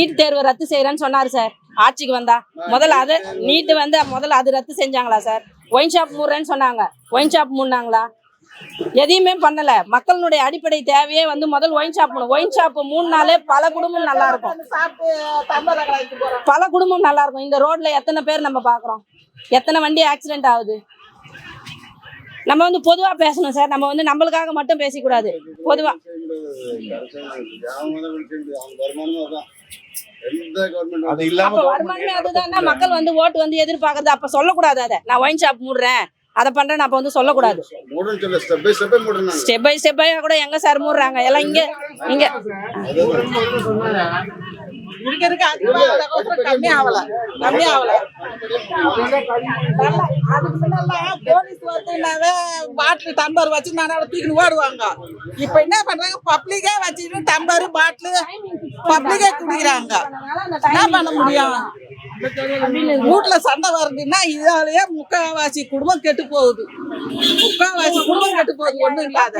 NEET தேர்வு ரத்து செய்யறேன்னு சொன்னாரு சார் ஆட்சிக்கு வந்தா. முதல்ல அது நீட்டு வந்து முதல்ல அது ரத்து செஞ்சாங்களா சார்? ஒயின் ஷாப் மூடுறேன்னு சொன்னாங்க, ஒயின் ஷாப் மூடினாங்களா? எதையுமே பண்ணல. மக்களுடைய அடிப்படை தேவையே வந்து முதல் ஒயின் ஷாப் மூணு. ஒயின் ஷாப் மூணுனாலே பல குடும்பம் நல்லா இருக்கும், பல குடும்பம் நல்லா இருக்கும். இந்த ரோட்ல எத்தனை பேர் நம்ம பாக்குறோம், எத்தனை வண்டி ஆக்சிடென்ட் ஆகுது. நம்ம வந்து பொதுவா பேசணும் சார், நம்ம வந்து நம்மளுக்காக மட்டும் பேசக்கூடாது. பொதுவா வருமானமே அதுதான். மக்கள் வந்து ஓட்டு வந்து எதிர்பார்க்கறது. அப்ப சொல்லக்கூடாது அதை நான் ஒயின் ஷாப் மூடுறேன் அதை பண்றேன் அப்ப வந்து சொல்லக்கூடாது. ஸ்டெப் பை ஸ்டெப்பா கூட எங்க சார் மூடுறாங்க எல்லாம் இங்க இங்க கம்மி ஆகல. அதுக்கு முன்னெல்லாம் போலீஸ் வந்து பாட்டில் டம்பர் வச்சு தூக்கிட்டு ஓடுவாங்க. இப்ப என்ன பண்றாங்க, பப்ளிக்கே வச்சுட்டு டம்பர் பாட்டில் பப்ளிக்கே குடிக்கிறாங்க. என்ன பண்ண முடியும்? வீட்டுல சண்டை வருதுன்னா இதாலேயே முக்காவாசி குடும்பம் கெட்டு போகுது. ஒண்ணும் இல்லாத